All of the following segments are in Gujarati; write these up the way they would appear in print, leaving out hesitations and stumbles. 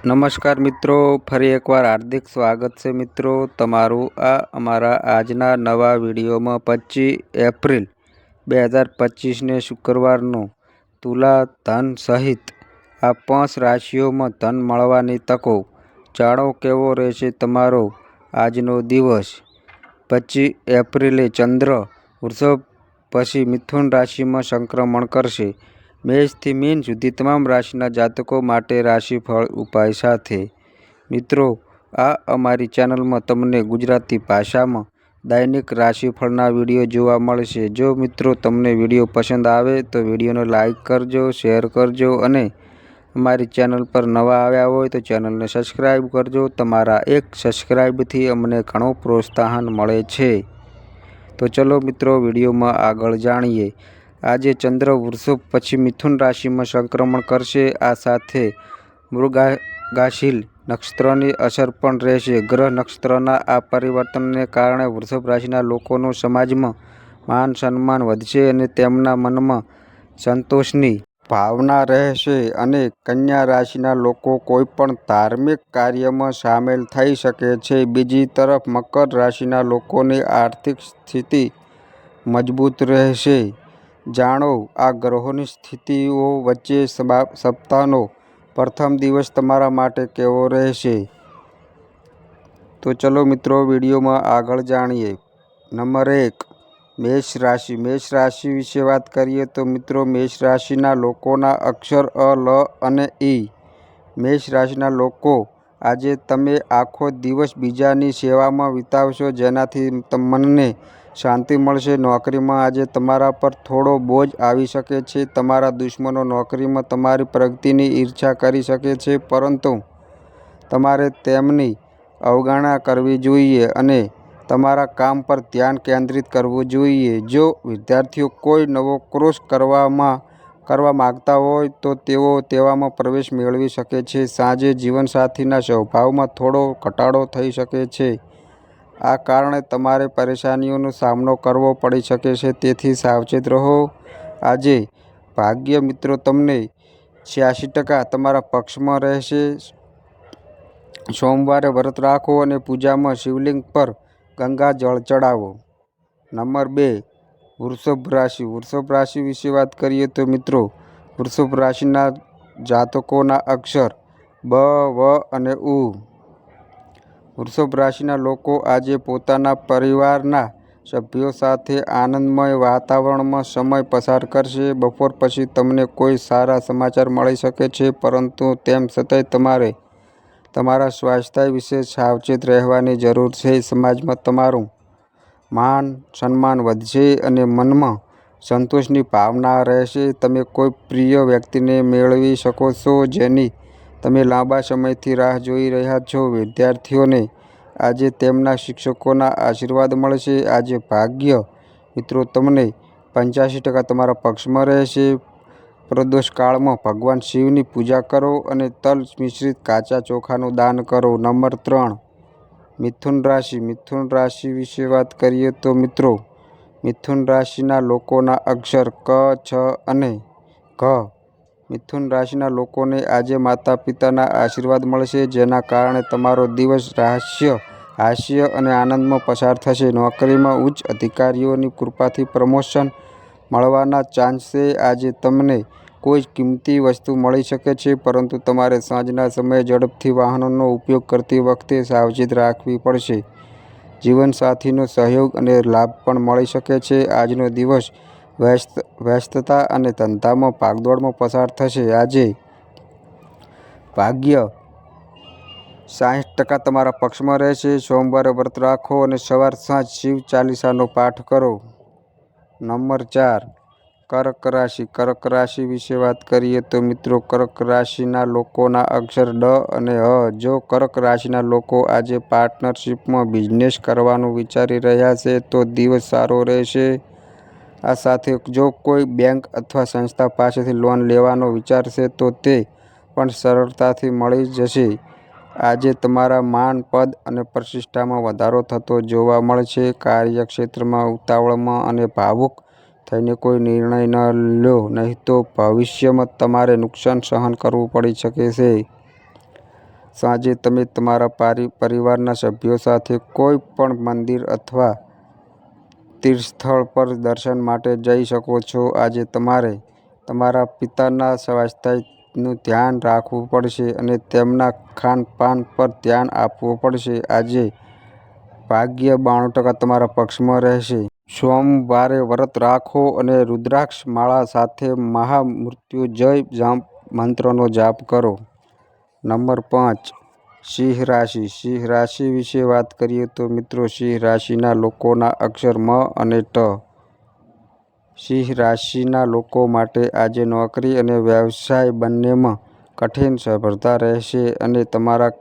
નમસ્કાર મિત્રો, ફરી એકવાર હાર્દિક સ્વાગત છે મિત્રો તમારું આ અમારા આજના નવા વિડીયોમાં 25 એપ્રિલ 2025ને શુક્રવારનો તુલા ધન સહિત આ 5 રાશિઓમાં ધન મળવાની તકો. જાણો કેવો રહેશે તમારો આજનો દિવસ. 25 એપ્રિલે ચંદ્ર વૃષભ પછી મિથુન રાશિમાં સંક્રમણ કરશે. મેષથી મીન સુધી તમામ રાશિના જાતકો માટે રાશિફળ ઉપાય સાથે. મિત્રો, આ અમારી ચેનલમાં તમને ગુજરાતી ભાષામાં દૈનિક રાશિફળના વિડીયો જોવા મળશે. જો મિત્રો તમને વિડીયો પસંદ આવે તો વિડીયોને લાઈક કરજો, શેર કરજો અને અમારી ચેનલ પર નવા આવ્યા હોય તો ચેનલને સબસ્ક્રાઈબ કરજો. તમારા એક સબસ્ક્રાઈબથી અમને ઘણું પ્રોત્સાહન મળે છે. તો ચલો મિત્રો વિડીયોમાં આગળ જાણીએ. આજે ચંદ્ર વૃષભ પછી મિથુન રાશિમાં સંક્રમણ કરશે. આ સાથે મૃગશિરા નક્ષત્રની અસર પણ રહેશે. ગ્રહ નક્ષત્રના આ પરિવર્તનને કારણે વૃષભ રાશિના લોકોનું સમાજમાં માન સન્માન વધશે અને તેમના મનમાં સંતોષની ભાવના રહેશે અને કન્યા રાશિના લોકો કોઈપણ ધાર્મિક કાર્યમાં સામેલ થઈ શકે છે. બીજી તરફ મકર રાશિના લોકોની આર્થિક સ્થિતિ મજબૂત રહેશે. જાણો આ ગ્રહોની સ્થિતિઓ વચ્ચે સપ્તાહનો પ્રથમ દિવસ તમારા માટે કેવો રહેશે. તો ચલો મિત્રો વિડીયોમાં આગળ જાણીએ. નંબર 1, મેષ રાશિ. મેષ રાશિ વિશે વાત કરીએ તો મિત્રો મેષ રાશિના લોકોના અક્ષર અ, લ અને ઈ. મેષ રાશિના લોકો આજે તમે આખો દિવસ બીજાની સેવામાં વિતાવશો, જેનાથી મનને શાંતિ મળશે. નોકરીમાં આજે તમારા પર થોડો બોજ આવી શકે છે. તમારા દુશ્મનો નોકરીમાં તમારી પ્રગતિની ઈર્ષા કરી શકે છે, પરંતુ તમારે તેમની અવગણના કરવી જોઈએ અને તમારા કામ પર ધ્યાન કેન્દ્રિત કરવું જોઈએ. જો વિદ્યાર્થીઓ કોઈ નવો કોર્સ કરવા માંગતા હોય તો તેઓ તેમાં પ્રવેશ મેળવી શકે છે. સાંજે જીવનસાથીના સ્વભાવમાં થોડો ઘટાડો થઈ શકે છે. આ કારણે તમારે પરેશાનીઓનો સામનો કરવો પડી શકે છે, તેથી સાવચેત રહો. આજે ભાગ્ય મિત્રો તમને 86% તમારા પક્ષમાં રહેશે. સોમવારે વ્રત રાખો અને પૂજામાં શિવલિંગ પર ગંગા જળ ચડાવો. નંબર 2, વૃષભ રાશિ. વૃષભ રાશિ વિશે વાત કરીએ તો મિત્રો વૃષભ રાશિના જાતકોના અક્ષર બ, વ અને ઉ. વૃષભ રાશિના લોકો આજે પોતાના પરિવારના સભ્યો સાથે આનંદમય વાતાવરણમાં સમય પસાર કરશે. બપોર પછી તમને કોઈ સારા સમાચાર મળી શકે છે, પરંતુ તેમ છતાંય તમારે તમારા સ્વાસ્થ્ય વિશે સાવચેત રહેવાની જરૂર છે. સમાજમાં તમારું માન સન્માન વધશે અને મનમાં સંતોષની ભાવના રહેશે. તમે કોઈ પ્રિય વ્યક્તિને મેળવી શકો છો જેની તમે લાંબા સમયથી રાહ જોઈ રહ્યા છો. વિદ્યાર્થીઓને આજે તેમના શિક્ષકોના આશીર્વાદ મળશે. આજે ભાગ્ય મિત્રો તમને 85% તમારા પક્ષમાં રહેશે. પ્રદોષ કાળમાં ભગવાન શિવની પૂજા કરો અને તલ મિશ્રિત કાચા ચોખાનું દાન કરો. નંબર 3, મિથુન રાશિ. મિથુન રાશિ વિશે વાત કરીએ તો મિત્રો મિથુન રાશિના લોકોના અક્ષર ક, છ અને ઘ. મિથુન રાશિના લોકોને આજે માતા પિતાના આશીર્વાદ મળશે, જેના કારણે તમારો દિવસ હાસ્ય અને આનંદમાં પસાર થશે. નોકરીમાં ઉચ્ચ અધિકારીઓની કૃપાથી પ્રમોશન મળવાના ચાન્સ છે. આજે તમને કોઈ કિંમતી વસ્તુ મળી શકે છે, પરંતુ તમારે સાંજના સમયે ઝડપથી વાહનનો ઉપયોગ કરતી વખતે સાવચેતી રાખવી પડશે. જીવનસાથીનો સહયોગ અને લાભ પણ મળી શકે છે. આજનો દિવસ વ્યસ્તતા અને ધંધામાં ભાગદોડમાં પસાર થશે. આજે ભાગ્ય 60% તમારા પક્ષમાં રહેશે. સોમવારે વ્રત રાખો અને સવાર સાંજ શિવ ચાલીસાનો પાઠ કરો. નંબર 4, કર્ક રાશિ. કર્ક રાશિ વિશે વાત કરીએ તો મિત્રો કર્ક રાશિના લોકોના અક્ષર ડ અને હ. જો કર્ક રાશિના લોકો આજે પાર્ટનરશિપમાં બિઝનેસ કરવાનું વિચારી રહ્યા છે તો દિવસ સારો રહેશે. આ સાથે જો કોઈ બેંક અથવા સંસ્થા પાસેથી લોન લેવાનો વિચાર છે તો તે પણ સરળતાથી મળી જશે. આજે તમારા માન, પદ અને પ્રતિષ્ઠામાં વધારો થતો જોવા મળશે. કાર્યક્ષેત્રમાં ઉતાવળમાં અને ભાવુક થઈને કોઈ નિર્ણય ન લો, નહીં તો ભવિષ્યમાં તમારે નુકસાન સહન કરવું પડી શકે છે. સાંજે તમે તમારા પરિવારના સભ્યો સાથે કોઈ પણ મંદિર અથવા તીર્થસ્થળ પર દર્શન માટે જઈ શકો છો. આજે તમારે તમારા પિતાના સ્વાસ્થ્યનું ધ્યાન રાખવું પડશે અને તેમના ખાનપાન પર ધ્યાન આપવું પડશે. આજે ભાગ્ય 92% તમારા પક્ષમાં રહેશે. સોમવારે વ્રત રાખો અને રુદ્રાક્ષ માળા સાથે મહામૃત્યુંજય મંત્રનો જાપ કરો. નંબર 5. સિંહ રાશિ. સિંહ રાશિ વિશે વાત કરીએ તો મિત્રો, સિંહ રાશિના લોકોના અક્ષર મ અને ટ. સિંહ રાશિના લોકો માટે આજે નોકરી અને વ્યવસાય બંનેમાં કઠિન સ્પર્ધા રહેશે અને તમારા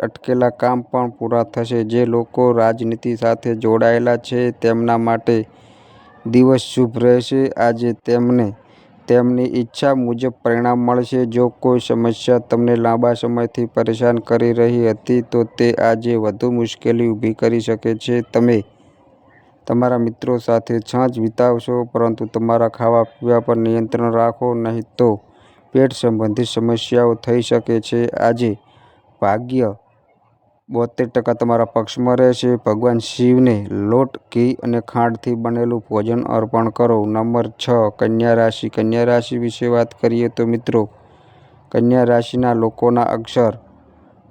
અટકેલા કામ પણ પૂરા થશે. જે લોકો રાજનીતિ સાથે જોડાયેલા છે તેમના માટે દિવસ શુભ રહેશે. આજે તેમને તેમની ઈચ્છા મુજબ પરિણામ મળશે. જો કોઈ સમસ્યા તમને લાંબા સમયથી પરેશાન કરી રહી હતી તો તે આજે વધુ મુશ્કેલી ઊભી કરી શકે છે. તમે તમારા મિત્રો સાથે સાંજ વિતાવશો, પરંતુ તમારા ખાવા પીવા પર નિયંત્રણ રાખો, નહીં તો પેટ સંબંધિત સમસ્યાઓ થઈ શકે છે. આજે ભાગ્ય 72% તમારા પક્ષમાં રહેશે. ભગવાન શિવને લોટ, ઘી અને ખાંડથી બનેલું ભોજન અર્પણ કરો. નંબર 6. કન્યા રાશિ. કન્યા રાશિ વિશે વાત કરીએ તો મિત્રો, કન્યા રાશિના લોકોના અક્ષર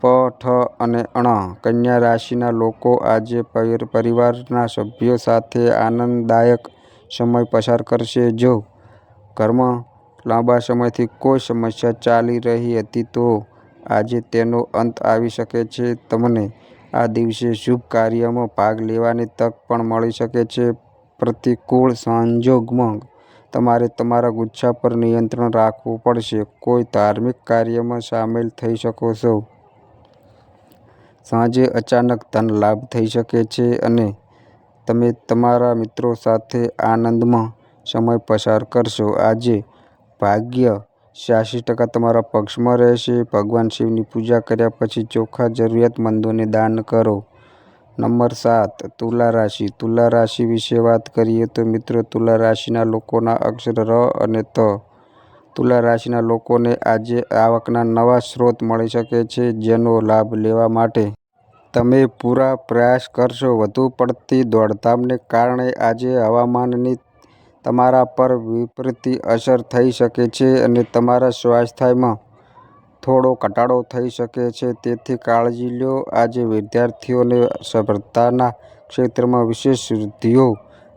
પ, ઠ અને ણ. કન્યા રાશિના લોકો આજે પરિવારના સભ્યો સાથે આનંદદાયક સમય પસાર કરશે. જો ઘરમાં લાંબા સમયથી કોઈ સમસ્યા ચાલી રહી હતી તો આજે તેનો અંત આવી શકે છે. તમને આ દિવસે શુભ કાર્યમાં ભાગ લેવાની તક પણ મળી શકે છે. પ્રતિકૂળ સંજોગોમાં તમારે તમારા ગુસ્સા પર નિયંત્રણ રાખવું પડશે. કોઈ ધાર્મિક કાર્યમાં સામેલ થઈ શકો છો. સાંજે અચાનક ધન લાભ થઈ શકે છે અને તમે તમારા મિત્રો સાથે આનંદમાં સમય પસાર કરશો. આજે ભાગ્ય 86% તમારા પક્ષમાં રહેશે. ભગવાન શિવની પૂજા કર્યા પછી ચોખા જરૂરિયાતમંદોને દાન કરો. નંબર 7. તુલા રાશિ. તુલા રાશિ વિશે વાત કરીએ તો મિત્રો, તુલા રાશિના લોકોના અક્ષર ર અને ત. તુલા રાશિના લોકોને આજે આવકના નવા સ્ત્રોત મળી શકે છે, જેનો લાભ લેવા માટે તમે પૂરા પ્રયાસ કરશો. વધુ પડતી દોડધામને કારણે આજે હવામાનની તમારા પર વિપરીત અસર થઈ શકે છે અને તમારા સ્વાસ્થ્યમાં થોડો ઘટાડો થઈ શકે છે, તેથી કાળજી લો. આજે વિદ્યાર્થીઓને સ્પર્ધાના ક્ષેત્રમાં વિશેષ સિદ્ધિઓ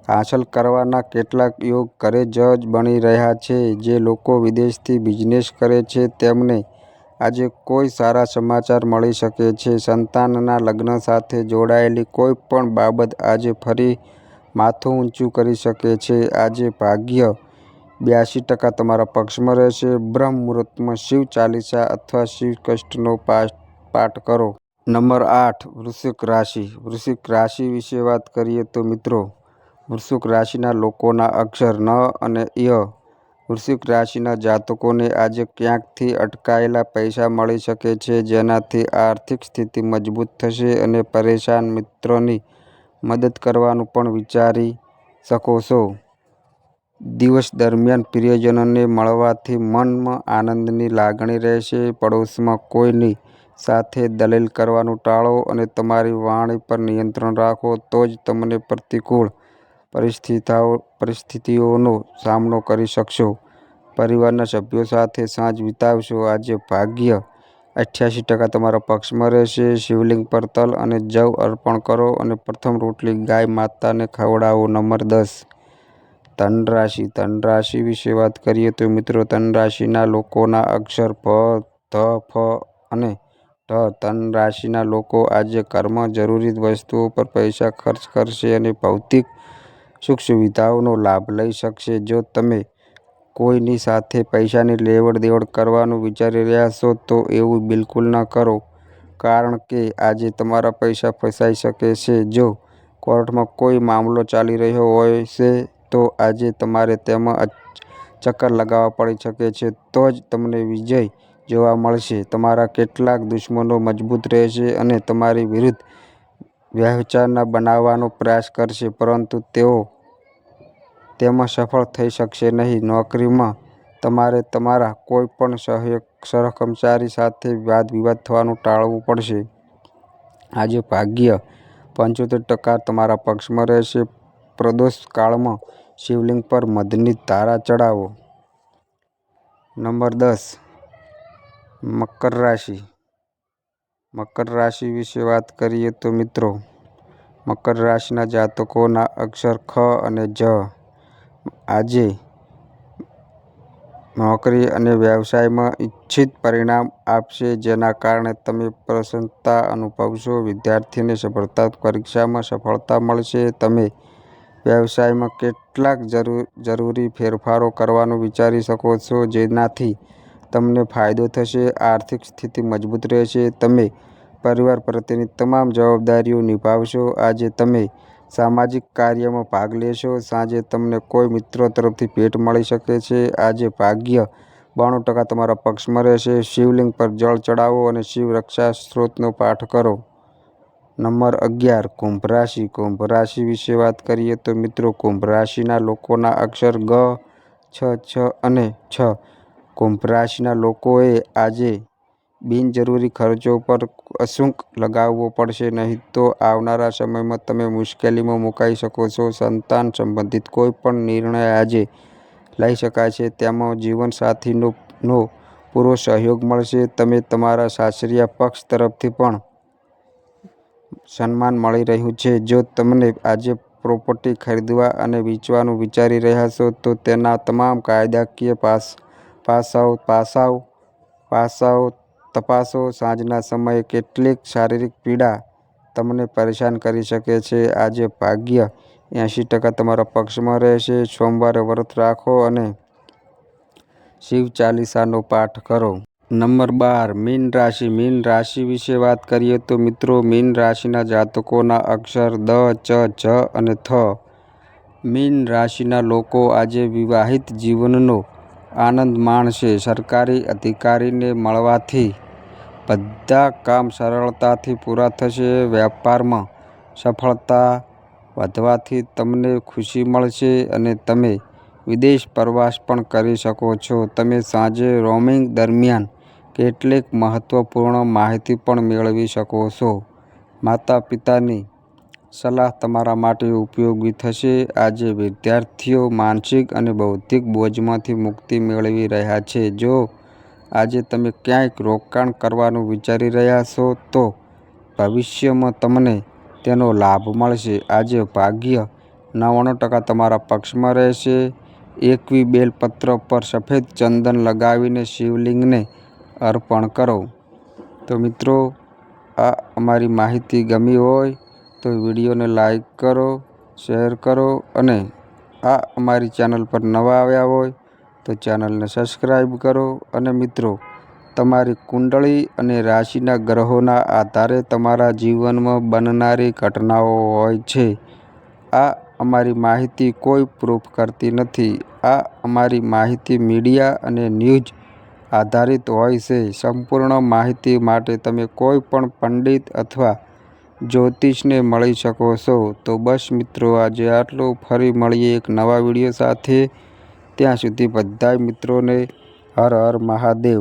હાંસલ કરવાના કેટલાક યોગ ઘરે જ બની રહ્યા છે. જે લોકો વિદેશથી બિઝનેસ કરે છે તેમને આજે કોઈ સારા સમાચાર મળી શકે છે. સંતાનના લગ્ન સાથે જોડાયેલી કોઈ પણ બાબત આજે ફરી માથું ઊંચું કરી શકે છે. આજે ભાગ્ય 82% તમારા પક્ષમાં રહેશે. બ્રહ્મ મુહૂર્તમાં શિવ ચાલીસા અથવા શિવ કષ્ટનો પાઠ કરો. નંબર 8. વૃશ્ચિક રાશિ. વૃશ્ચિક રાશિ વિશે વાત કરીએ તો મિત્રો, વૃશ્ચિક રાશિના લોકોના અક્ષર ન અને ય. વૃશ્ચિક રાશિના જાતકોને આજે ક્યાંકથી અટકાયેલા પૈસા મળી શકે છે, જેનાથી આર્થિક સ્થિતિ મજબૂત થશે અને પરેશાન મિત્રોની મદદ કરવાનું પણ વિચારી શકો છો. દિવસ દરમિયાન પ્રિયજનોને મળવાથી મનમાં આનંદની લાગણી રહેશે. પડોશમાં કોઈની સાથે દલીલ કરવાનું ટાળો અને તમારી વાણી પર નિયંત્રણ રાખો, તો જ તમને પ્રતિકૂળ પરિસ્થિતિઓનો સામનો કરી શકશો. પરિવારના સભ્યો સાથે સાંજ વિતાવશો. આજે ભાગ્ય 88% તમારા પક્ષમાં રહેશે. શિવલિંગ પર તલ અને જવ અર્પણ કરો અને પ્રથમ રોટલી ગાય માતાને ખવડાવો. નંબર 10. ધન રાશિ. ધન રાશિ વિશે વાત કરીએ તો મિત્રો, ધન રાશિના લોકોના અક્ષર ભ, ધ, ફ અને ઢ. ધન રાશિના લોકો આજે ઘરમાં જરૂરી વસ્તુઓ પર પૈસા ખર્ચ કરશે અને ભૌતિક સુખ સુવિધાઓનો લાભ લઈ શકશે. જો તમે કોઈની સાથે પૈસાની લેવડ દેવડ કરવાનું વિચારી રહ્યા છો તો એવું બિલકુલ ન કરો, કારણ કે આજે તમારા પૈસા ફસાઈ શકે છે. જો કોર્ટમાં કોઈ મામલો ચાલી રહ્યો હોય છે તો આજે તમારે તેમાં ચક્કર લગાવવા પડી શકે છે, તો જ તમને વિજય જોવા મળશે. તમારા કેટલાક દુશ્મનો મજબૂત રહેશે અને તમારી વિરુદ્ધ વ્યૂહરચના બનાવવાનો પ્રયાસ કરશે, પરંતુ તેઓ તેમાં સફળ થઈ શકશે નહીં. નોકરીમાં તમારે તમારા કોઈ પણ સહકર્મચારી સાથે વાદ વિવાદ થવાનું ટાળવું પડશે. આજે ભાગ્ય 75% તમારા પક્ષમાં રહેશે. પ્રદોષ કાળમાં શિવલિંગ પર મધની ધારા ચડાવો. નંબર 10. મકર રાશિ. મકર રાશિ વિશે વાત કરીએ તો મિત્રો, મકર રાશિના જાતકોના અક્ષર ખ અને જ આજે નોકરી અને વ્યવસાયમાં ઇચ્છિત પરિણામ આપશે, જેના કારણે તમે પ્રસન્નતા અનુભવશો. વિદ્યાર્થીને સફળતા પરીક્ષામાં સફળતા મળશે. તમે વ્યવસાયમાં કેટલાક જરૂરી ફેરફારો કરવાનું વિચારી શકો છો, જેનાથી તમને ફાયદો થશે. આર્થિક સ્થિતિ મજબૂત રહેશે. તમે પરિવાર પ્રત્યેની તમામ જવાબદારીઓ નિભાવશો. આજે તમે સામાજિક કાર્યમાં ભાગ લેશો. સાંજે તમને કોઈ મિત્રો તરફથી ભેટ મળી શકે છે. આજે ભાગ્ય 92% તમારા પક્ષમાં રહેશે. શિવલિંગ પર જળ ચડાવો અને શિવ રક્ષા સ્ત્રોતનો પાઠ કરો. નંબર 11. કુંભ રાશિ. કુંભ રાશિ વિશે વાત કરીએ તો મિત્રો, કુંભ રાશિના લોકોના અક્ષર ગ, છ અને છ. કુંભ રાશિના લોકોએ આજે બિનજરૂરી ખર્ચો પર અંકુશ લગાવવો પડશે, નહીં તો આવનારા સમયમાં તમે મુશ્કેલીમાં મુકાઈ શકો છો. સંતાન સંબંધિત કોઈ પણ નિર્ણય આજે લઈ શકાય છે. તેમાં જીવનસાથીનો પૂરો સહયોગ મળશે. તમે તમારા સાસરિયા પક્ષ તરફથી પણ સન્માન મળી રહ્યું છે. જો તમને આજે પ્રોપર્ટી ખરીદવા અને વેચવાનું વિચારી રહ્યા છો, તો તેના તમામ કાયદાકીય પાસાઓ તપાસો. સાંજના સમયે કેટલીક શારીરિક પીડા તમને પરેશાન કરી શકે છે. આજે ભાગ્ય 80% તમારા પક્ષમાં રહેશે. સોમવારે વ્રત રાખો અને શિવ ચાલીસાનો પાઠ કરો. નંબર 12. મીન રાશિ. મીન રાશિ વિશે વાત કરીએ તો મિત્રો, મીન રાશિના જાતકોના અક્ષર દ, ચ, જ અને થ. મીન રાશિના લોકો આજે વિવાહિત જીવનનો આનંદ માણશે. સરકારી અધિકારીને મળવાથી બધા કામ સરળતાથી પૂરા થશે. વેપારમાં સફળતા વધવાથી તમને ખુશી મળશે અને તમે વિદેશ પ્રવાસ પણ કરી શકો છો. તમે સાંજે રોમિંગ દરમિયાન કેટલીક મહત્વપૂર્ણ માહિતી પણ મેળવી શકો છો. માતા પિતાની સલાહ તમારા માટે ઉપયોગી થશે. આજે વિદ્યાર્થીઓ માનસિક અને બૌદ્ધિક બોજમાંથી મુક્તિ મેળવી રહ્યા છે. જો આજે તમે ક્યાંક રોકાણ કરવાનું વિચારી રહ્યા છો, તો ભવિષ્યમાં તમને તેનો લાભ મળશે. આજે ભાગ્ય 99% તમારા પક્ષમાં રહેશે. એકવી બેલપત્ર પર સફેદ ચંદન લગાવીને શિવલિંગને અર્પણ કરો. તો મિત્રો, આ અમારી માહિતી ગમી હોય તો વિડીયોને લાઈક કરો, શેર કરો અને આ અમારી ચેનલ પર નવા આવ્યા હોય તો ચેનલને સબસ્ક્રાઈબ કરો. અને મિત્રો, તમારી કુંડળી અને રાશિના ગ્રહોના આધારે તમારા જીવનમાં બનનારી ઘટનાઓ હોય છે. આ અમારી માહિતી કોઈ પ્રૂફ કરતી નથી. આ અમારી માહિતી મીડિયા અને ન્યૂઝ આધારિત હોય છે. સંપૂર્ણ માહિતી માટે તમે કોઈ પણ પંડિત અથવા જ્યોતિષને મળી શકો છો. તો બસ મિત્રો, આજે આટલું. ફરી મળીએ એક નવા વિડીયો સાથે. ત્યાં સુધી બધાય મિત્રોને હર હર મહાદેવ.